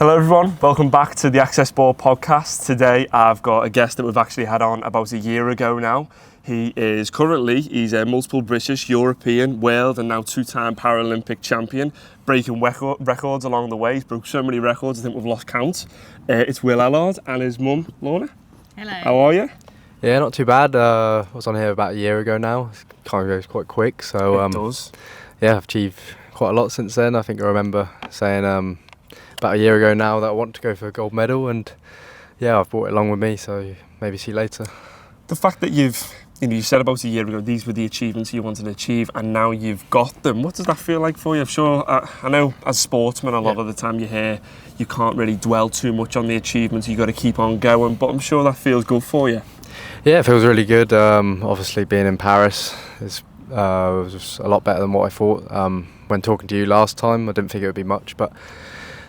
Hello everyone, welcome back to the Access Sport podcast. Today I've got a guest that we've actually had on about a year ago now. He's a multiple British, European, world and now two-time Paralympic champion, breaking records along the way. He's broke so many records I think we've lost count. It's Will Ellard and his mum, Lorna. Hello. How are you? Yeah, not too bad. I was on here about a year ago now. It kind of goes quite quick. So it does. Yeah, I've achieved quite a lot since then. I think I remember saying about a year ago now that I want to go for a gold medal, and yeah, I've brought it along with me, so maybe see you later. The fact that you said about a year ago these were the achievements you wanted to achieve and now you've got them, what does that feel like for you? I'm sure, I know as sportsmen a lot of the time you hear you can't really dwell too much on the achievements, you've got to keep on going, but I'm sure that feels good for you. Yeah, it feels really good. Obviously being in Paris was a lot better than what I thought. When talking to you last time, I didn't think it would be much, but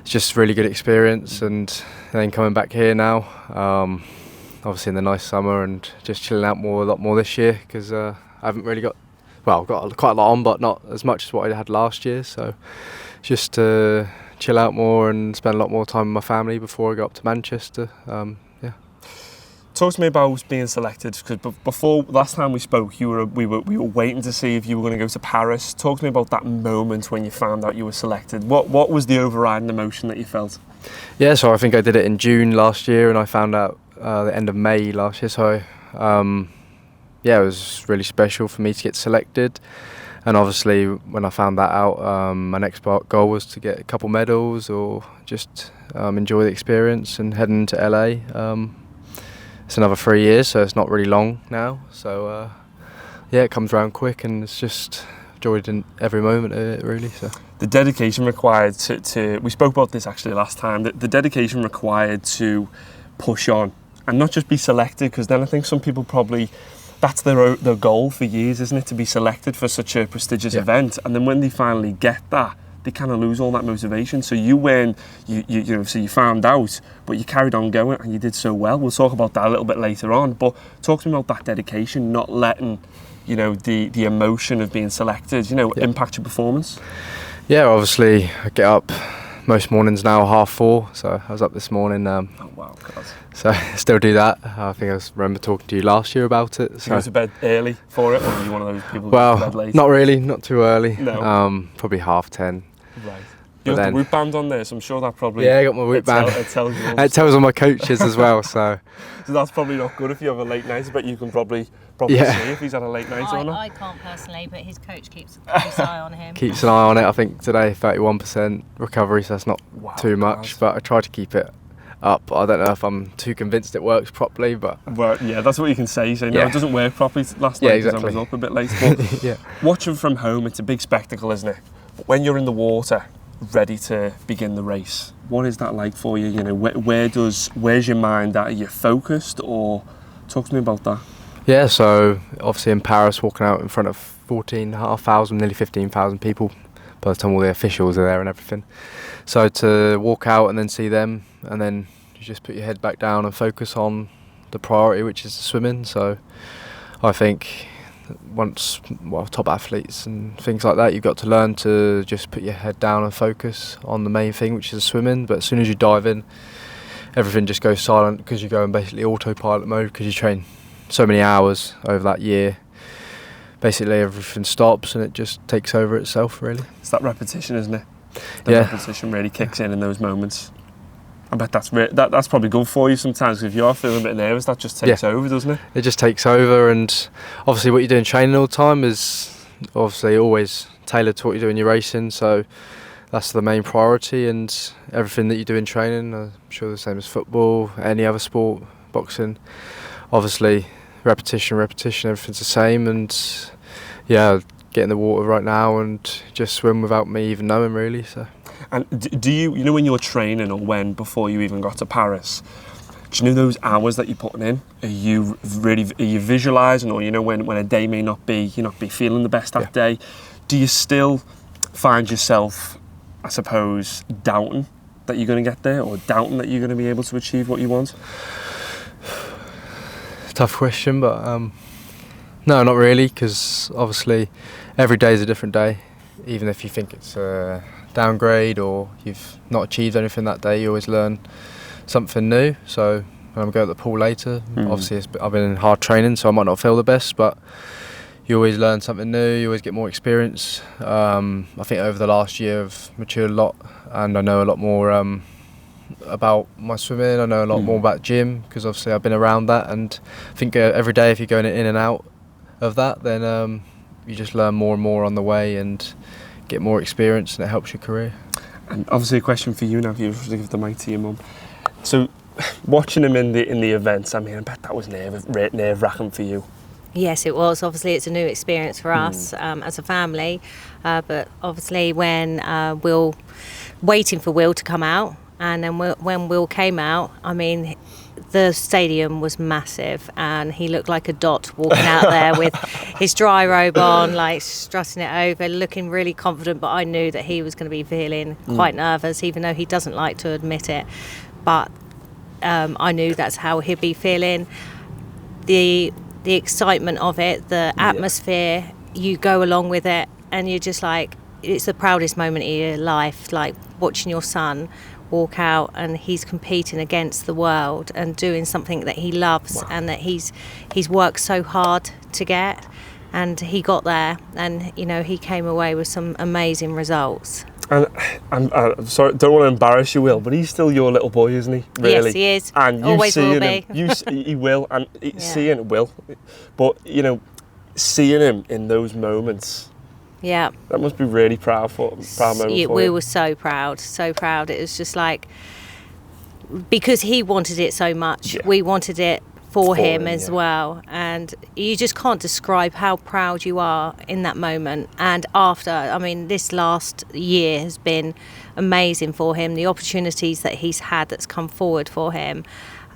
it's just a really good experience, and then coming back here now, obviously in the nice summer, and just chilling out a lot more this year, because I haven't really got quite a lot on, but not as much as what I had last year, so just to chill out more and spend a lot more time with my family before I go up to Manchester. Talk to me about being selected, because before last time we spoke, we were waiting to see if you were going to go to Paris. Talk to me about that moment when you found out you were selected. What was the overriding emotion that you felt? Yeah, so I think I did it in June last year, and I found out the end of May last year. So it was really special for me to get selected. And obviously, when I found that out, my next goal was to get a couple medals or just enjoy the experience and heading into LA. It's another 3 years, so it's not really long now. So it comes around quick, and it's just enjoyed in every moment of it, really. So the dedication required to we spoke about this actually last time. The dedication required to push on and not just be selected, because then I think some people probably that's their goal for years, isn't it, to be selected for such a prestigious event, and then when they finally get that, they kind of lose all that motivation. So you found out, but you carried on going and you did so well. We'll talk about that a little bit later on, but talk to me about that dedication, not letting the emotion of being selected impact your performance. Yeah, obviously I get up most mornings now 4:30, so I was up this morning. Oh wow, God. So I still do that. I think I remember talking to you last year about it. So you go to bed early for it, or are you one of those people who well, go to bed late? Not really, not too early. No. Probably 10:30. Right. You got the Whoop band on there, so I'm sure that probably... Yeah, I got my Whoop band. It tells you. It tells all my coaches as well, so... So that's probably not good if you have a late night, but you can probably see if he's had a late night or not. I can't personally, but his coach keeps a close eye on him. Keeps an eye on it. I think today 31% recovery, so that's not too much, but I try to keep it up. I don't know if I'm too convinced it works properly, but... Well, yeah, that's what you can say. You say, no, it doesn't work properly last night because I was up a bit late. But watching from home, it's a big spectacle, isn't it? But when you're in the water, ready to begin the race, what is that like for you? Where's your mind at? Are you focused, or talk to me about that? Yeah, so obviously in Paris, walking out in front of 14,500, nearly 15,000 people by the time all the officials are there and everything. So to walk out and then see them, and then you just put your head back down and focus on the priority, which is the swimming. So I think top athletes and things like that, you've got to learn to just put your head down and focus on the main thing, which is swimming. But as soon as you dive in, everything just goes silent, because you go in basically autopilot mode, because you train so many hours over that year. Basically everything stops and it just takes over itself, really. It's that repetition, isn't it? The repetition really kicks in those moments. I bet that's probably good for you sometimes. If you are feeling a bit nervous, that just takes over, doesn't it? It just takes over, and obviously what you do in training all the time is obviously always tailored to what you do in your racing, so that's the main priority, and everything that you do in training, I'm sure the same as football, any other sport, boxing, obviously repetition, everything's the same, and get in the water right now and just swim without me even knowing, really. So. And do you when you're training, or before you even got to Paris, do you know those hours that you're putting in? Are you visualising, or when a day may not be feeling the best that day? Do you still find yourself, I suppose, doubting that you're going to get there, or doubting that you're going to be able to achieve what you want? Tough question, but no, not really, because obviously every day is a different day. Even if you think it's downgrade or you've not achieved anything that day, you always learn something new. So when I go at the pool later, obviously I've been in hard training, so I might not feel the best, but you always learn something new, you always get more experience. I think over the last year I've matured a lot, and I know a lot more about my swimming. I know a lot more about gym, because obviously I've been around that, and I think every day if you're going in and out of that, then you just learn more and more on the way and get more experience, and it helps your career. And obviously a question for you now, if you were to give the mic to your mum. So watching him in the events, I mean, I bet that was nerve-wracking for you. Yes, it was. Obviously, it's a new experience for us as a family. But obviously, when waiting for Will to come out, and then when Will came out, I mean, the stadium was massive, and he looked like a dot walking out there with his dry robe on, like strutting it over, looking really confident. But I knew that he was going to be feeling quite nervous, even though he doesn't like to admit it. But I knew that's how he'd be feeling. The excitement of it, the atmosphere, you go along with it, and you're just like, it's the proudest moment of your life, like watching your son walk out and he's competing against the world and doing something that he loves and that he's worked so hard to get, and he got there, and you know, he came away with some amazing results. And I'm sorry, don't want to embarrass you, Will, but he's still your little boy, isn't he? Really? Yes, he is. And you always seeing will be. him, he will, and seeing Will, but you know, seeing him in those moments, yeah, that must be really proud moment for we you. were so proud, so proud. It was just like, because he wanted it so much, we wanted it for him as well, and you just can't describe how proud you are in that moment. And after, I mean, this last year has been amazing for him, the opportunities that he's had that's come forward for him,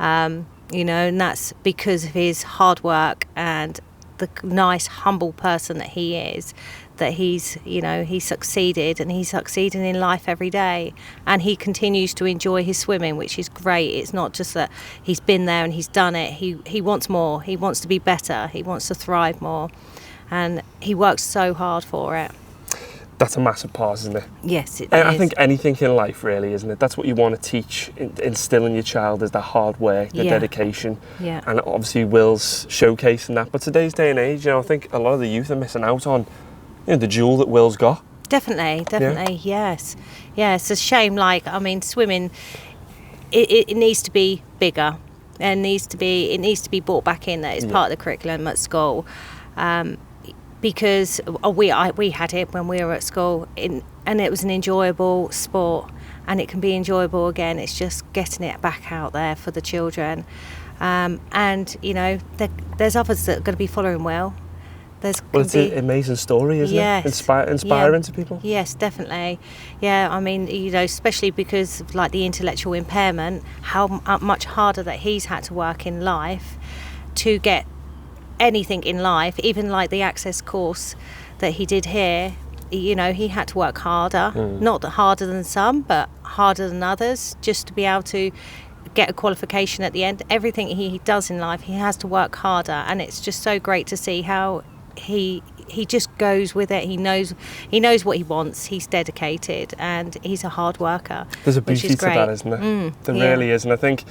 you know, and that's because of his hard work and the nice, humble person that he is, that he's succeeded, and he's succeeding in life every day, and he continues to enjoy his swimming, which is great. It's not just that he's been there and he's done it. He wants more. He wants to be better. He wants to thrive more, and he works so hard for it. That's a massive part, isn't it? Yes, it is. I think anything in life, really, isn't it? That's what you want to teach, instill in your child, is the hard work, the dedication. Yeah. And obviously Will's showcasing that. But today's day and age, you know, I think a lot of the youth are missing out on, you know, the jewel that Will's got. Definitely, yes. Yeah, it's a shame. Like, I mean, swimming, it needs to be bigger. And it needs to be brought back in, that it's part of the curriculum at school. Because we had it when we were at school, and it was an enjoyable sport, and it can be enjoyable again. It's just getting it back out there for the children, and you know, there's others that are going to be following Will. It's an amazing story, isn't it? Inspiring to people. Yes, definitely. Yeah, I mean, you know, especially because of, like, the intellectual impairment, how much harder that he's had to work in life to get anything in life, even like the access course that he did here. You know, he had to work harder, not harder than some, but harder than others, just to be able to get a qualification at the end. Everything he does in life, he has to work harder, and it's just so great to see how he just goes with it. He knows what he wants. He's dedicated, and he's a hard worker. There's a beauty to that, isn't there? There really is, and I think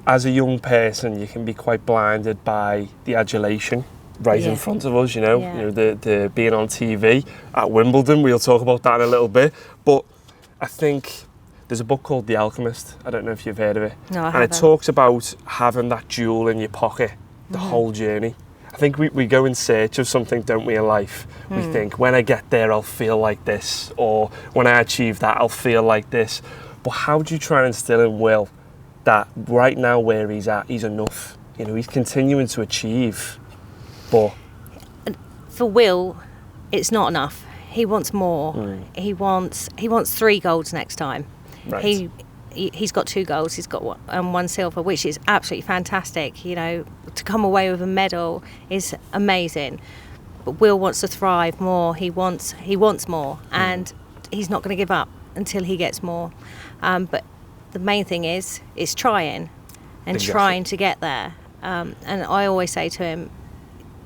as a young person, you can be quite blinded by the adulation right in front of us, you know. You know, the being on TV at Wimbledon. We'll talk about that in a little bit. But I think there's a book called The Alchemist. I don't know if you've heard of it. No, I haven't. And it talks about having that jewel in your pocket the whole journey. I think we go in search of something, don't we, in life? We think, when I get there, I'll feel like this, or when I achieve that, I'll feel like this. But how do you try and instill in Will that right now where he's at, he's enough? You know, he's continuing to achieve, but for Will, it's not enough. He wants more. He wants 3 golds next time. Right. He's got 2 golds. He's got 1 silver, which is absolutely fantastic. You know, to come away with a medal is amazing. But Will wants to thrive more. He wants more, and he's not going to give up until he gets more. But the main thing is trying and trying to get there. And I always say to him,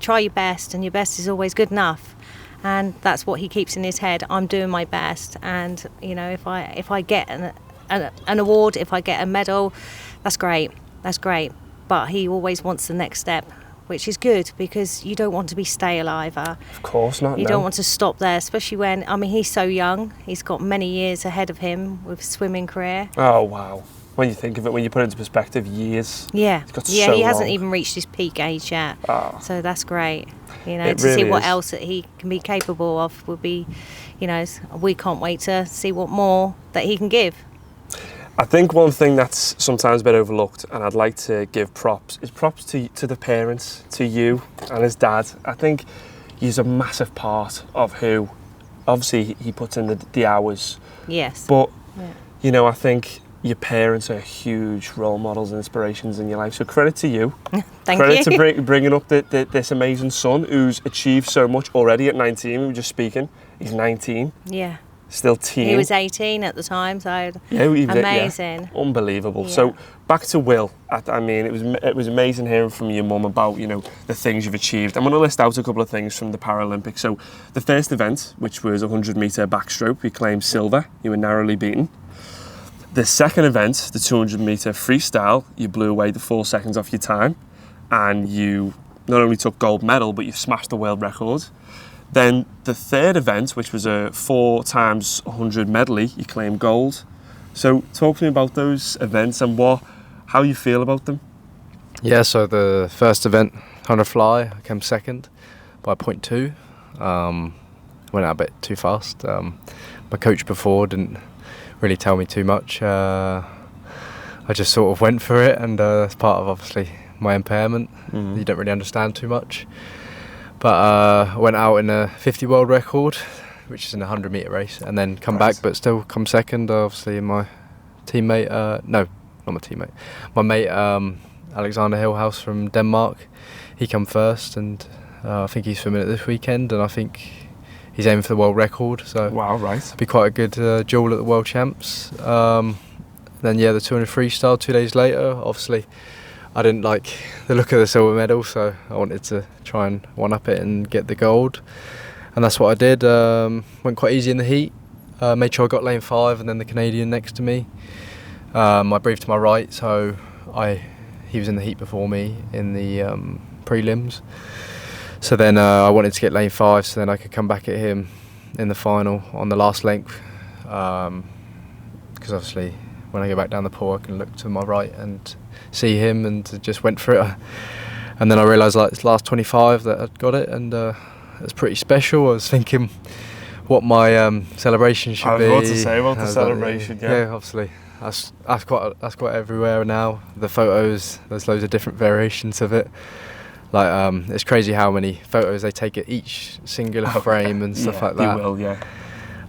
try your best, and your best is always good enough. and that's what he keeps in his head. I'm doing my best, and you know, if I get an award, if I get a medal, that's great. But he always wants the next step, which is good, because you don't want to be stale either. Of course not. You don't want to stop there, especially when, I mean, he's so young. He's got many years ahead of him with his swimming career. Oh, wow. When you think of it, when you put it into perspective, years. Yeah. He's got Yeah, so he hasn't long. even reached his peak age yet. Oh. So that's great. You know, It to see really what is. else that he can be capable of would be, you know, we can't wait to see what more that he can give. I think one thing that's sometimes a bit overlooked, and I'd like to give props, is props to the parents, to you and his dad. I think he's a massive part of who, obviously he puts in the hours, Yes. but Yeah. you know, I think your parents are huge role models and inspirations in your life. So credit to you. Thank Credit you. to bringing up this amazing son who's achieved so much already at 19. We were just speaking. He's 19, Yeah. still teen. He was 18 at the time, so Yeah, amazing. Yeah. Unbelievable. Yeah. So back to Will. I mean, it was amazing hearing from your mum about, you know, the things you've achieved. I'm going to list out a couple of things from the Paralympics. So the first event, which was 100-metre backstroke, you claimed silver. You were narrowly beaten. The second event, the 200-metre freestyle, you blew away the 4 seconds off your time, and you not only took gold medal, but you smashed the world record. Then the third event, which was a 4 times 100 medley, you claimed gold. So talk to me about those events and how you feel about them. Yeah, so the first event, 100 fly, I came second by 0.2. Went out a bit too fast. My coach before didn't really tell me too much. I just sort of went for it, and that's part of obviously my impairment. You don't really understand too much. But I went out in a 50 world record, which is in a 100-metre race, and then come back, but still come second. Obviously, my teammate, no, not my teammate, my mate Alexander Hillhouse from Denmark, he come first, and I think he's swimming it this weekend, and I think he's aiming for the world record. So Wow, right. it'll be quite a good duel at the World Champs. Then yeah, the 200 freestyle 2 days later. Obviously, I didn't like the look of the silver medal, so I wanted to try and one-up it and get the gold. And that's what I did. Went quite easy in the heat. Made sure I got lane 5 and then the Canadian next to me. I breathed to my right, so he was in the heat before me in the prelims. So then I wanted to get lane 5 so then I could come back at him in the final on the last length. Because obviously when I go back down the pool I can look to my right and see him, and just went for it. And then I realised like it's last 25 that I'd got it, and it was pretty special. I was thinking what my celebration should be. I was about to say about the I was celebration, like, yeah. obviously. That's quite everywhere now. The photos, there's loads of different variations of it. Like it's crazy how many photos they take at each singular frame and stuff like that. You will, yeah.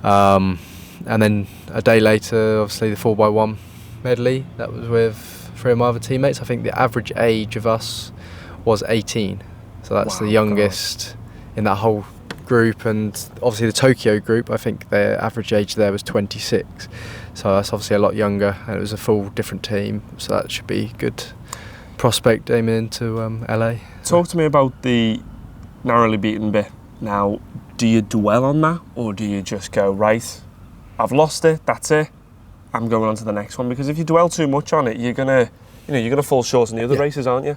And then a day later, obviously the 4x1 medley. That was with 3 of my other teammates. I think the average age of us was 18, so that's Wow, the youngest in that whole group. And obviously the Tokyo group, I think their average age there was 26. So that's obviously a lot younger, and it was a full different team. So that should be good prospect aiming into LA. Talk to me about the narrowly beaten bit. Now, do you dwell on that, or do you just go, right, I've lost it, that's it, I'm going on to the next one? Because if you dwell too much on it, you're gonna fall short in the other races, aren't you?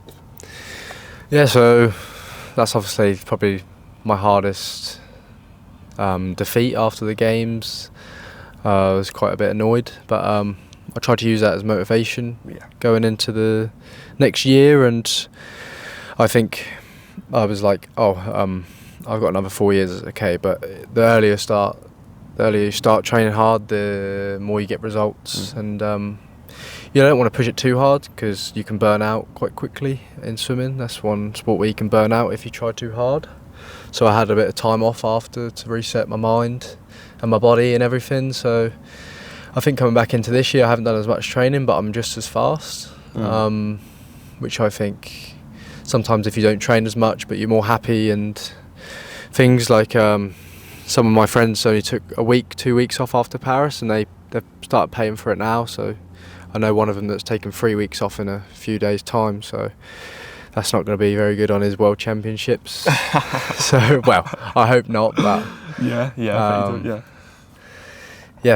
Yeah, so that's obviously probably my hardest defeat after the games. I was quite a bit annoyed, but I tried to use that as motivation going into the next year. And I think I was like, I've got another 4 years, okay, but the earlier you start training hard, the more you get results. And you don't want to push it too hard because you can burn out quite quickly in swimming. That's one sport where you can burn out if you try too hard. So I had a bit of time off after to reset my mind and my body and everything. So I think coming back into this year, I haven't done as much training, but I'm just as fast, which I think sometimes if you don't train as much, but you're more happy, and things like some of my friends only took a week, 2 weeks off after Paris, and they've started paying for it now. So I know one of them that's taken 3 weeks off in a few days' time. So that's not going to be very good on his World Championships. So, well, I hope not, but... Yeah,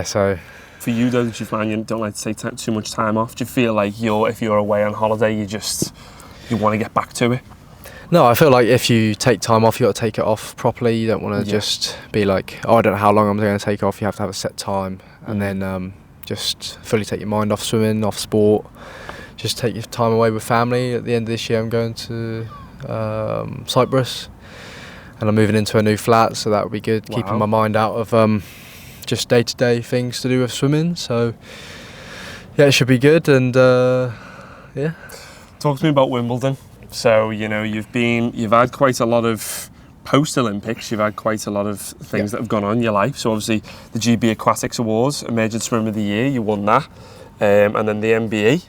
so... For you, though, do you find you don't like to take too much time off? Do you feel like if you're away on holiday, you want to get back to it? No, I feel like if you take time off, you got to take it off properly. You don't want to just be like, oh, I don't know how long I'm going to take off. You have to have a set time, and then just fully take your mind off swimming, off sport. Just take your time away with family. At the end of this year, I'm going to Cyprus, and I'm moving into a new flat, so that would be good. Wow. Keeping my mind out of just day-to-day things to do with swimming. So yeah, it should be good. And yeah. Talk to me about Wimbledon. So you've had quite a lot of post-Olympics. You've had quite a lot of things that have gone on in your life. So obviously the GB Aquatics Awards, Emerging Swimmer of the Year, you won that, and then the MBE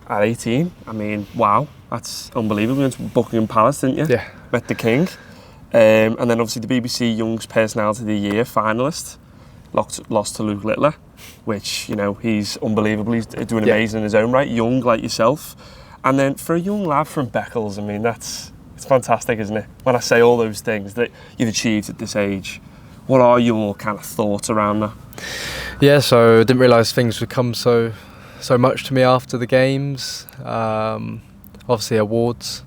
at 18. I mean, wow, that's unbelievable. You went to Buckingham Palace, didn't you? Yeah. Met the King, and then obviously the BBC Young's Personality of the Year finalist. Lost to Luke Littler, which, he's unbelievable. He's doing amazing in his own right, young like yourself. And then for a young lad from Beccles, I mean, it's fantastic, isn't it? When I say all those things that you've achieved at this age, what are your kind of thoughts around that? Yeah, so I didn't realise things would come so much to me after the games. Obviously awards.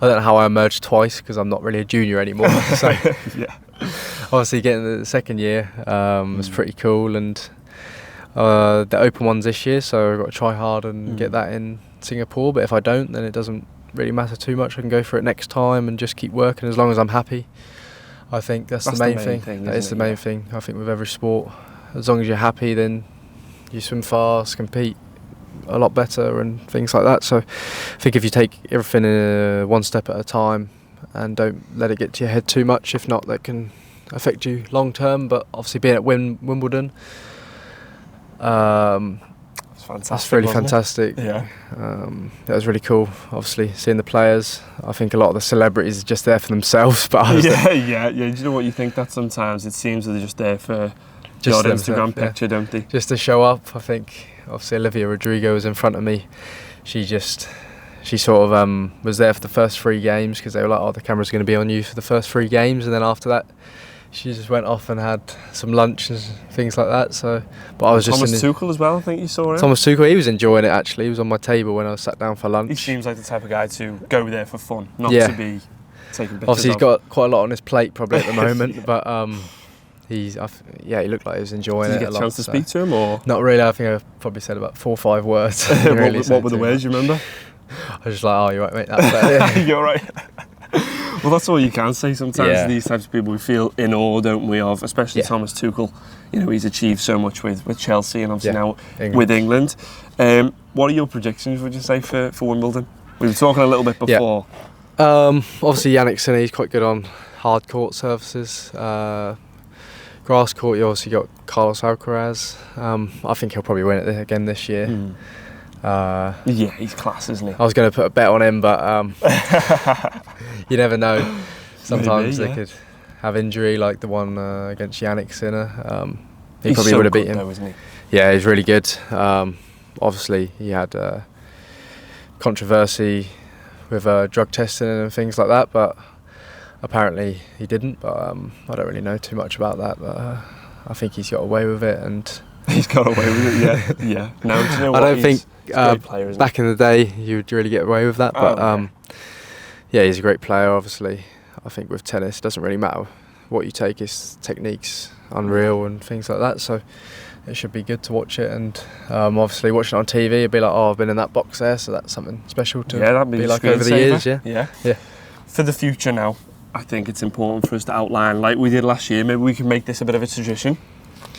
I don't know how I emerged twice because I'm not really a junior anymore. So yeah. Obviously getting the second year was pretty cool, and the open ones this year, so I've got to try hard and get that in Singapore. But if I don't, then it doesn't really matter too much. I can go for it next time and just keep working as long as I'm happy. I think that's the main thing. That is the main thing. I think with every sport, as long as you're happy, then you swim fast, compete a lot better and things like that. So I think if you take everything one step at a time and don't let it get to your head too much, if not, that can affect you long term. But obviously being at Wimbledon, that's really fantastic. Yeah. That was really cool. Obviously seeing the players, I think a lot of the celebrities are just there for themselves. But I was yeah. Do you know what you think that sometimes it seems that they're just there for your Instagram picture, don't they? Just to show up. I think obviously Olivia Rodrigo was in front of me. She sort of was there for the first 3 games because they were like, oh, the camera's going to be on you for the first 3 games, and then after that she just went off and had some lunch and things like that. So, but I was Thomas Tuchel as well, I think you saw him. Thomas Tuchel, he was enjoying it actually. He was on my table when I sat down for lunch. He seems like the type of guy to go there for fun, not to be taking pictures. Obviously he's got quite a lot on his plate probably at the moment, but he looked like he was enjoying it a lot. Did you get a chance to speak to him, or? Not really. I think I probably said about 4 or 5 words. What were the words, you remember? I was just like, oh, you're right, mate. That's You're right. Well, that's all you can say sometimes. These types of people, we feel in awe, don't we, of, especially Thomas Tuchel. He's achieved so much with Chelsea and obviously now with England. What are your predictions, would you say, for Wimbledon? We were talking a little bit before. Obviously Yannick Sinner, he's quite good on hard court surfaces. Grass court, you obviously got Carlos Alcaraz. I think he'll probably win it again this year. He's class, isn't he? I was going to put a bet on him, but you never know. Sometimes they could have injury, like the one against Yannick Sinner. He probably would have beat him. Though, isn't he? Yeah, he's really good. Obviously, he had controversy with drug testing and things like that, but apparently he didn't. But I don't really know too much about that. But I think he's got away with it, and he's got away with it. Yeah. Now, do you know what? I don't think player, back in the day you would really get away with that. But he's a great player. Obviously, I think with tennis, it doesn't really matter what you take. His technique's unreal and things like that. So it should be good to watch it. And obviously, watching it on TV, it'd be like, oh, I've been in that box there, so that's something special to be like over the years. Yeah. For the future now, I think it's important for us to outline, like we did last year. Maybe we can make this a bit of a tradition.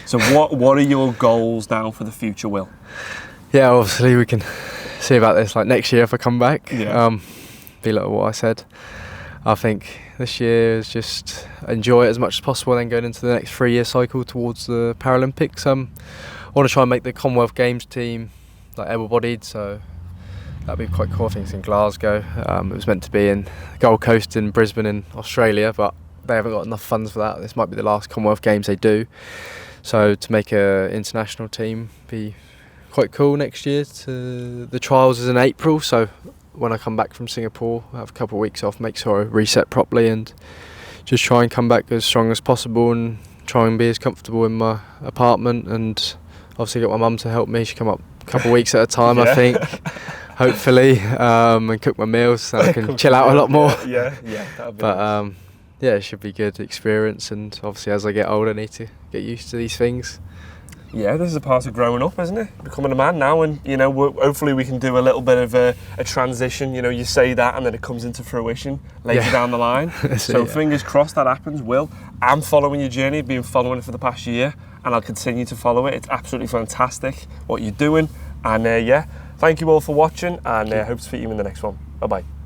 So what are your goals now for the future, Will? Yeah, obviously we can see about this like next year if I come back. Be like what I said. I think this year is just enjoy it as much as possible, then going into the next 3-year cycle towards the Paralympics. I want to try and make the Commonwealth Games team like able-bodied, so that'd be quite cool. I think it's in Glasgow. It was meant to be in Gold Coast in Brisbane in Australia, but they haven't got enough funds for that. This might be the last Commonwealth Games they do. So to make an international team be quite cool next year. The trials is in April, so when I come back from Singapore, I have a couple of weeks off, make sure I reset properly and just try and come back as strong as possible and try and be as comfortable in my apartment, and obviously get my mum to help me. She come up a couple of weeks at a time, I think, hopefully, and cook my meals so I can chill out a lot more. Yeah, that'll be But nice. yeah, it should be good experience, and obviously as I get older I need to get used to these things. Yeah, this is a part of growing up, isn't it? Becoming a man now, and you know, hopefully we can do a little bit of a transition. You know, you say that and then it comes into fruition later down the line. So fingers crossed that happens. Will, I'm following your journey, I've been following it for the past year, and I'll continue to follow it. It's absolutely fantastic what you're doing, and thank you all for watching, and hope to see you in the next one. Bye bye.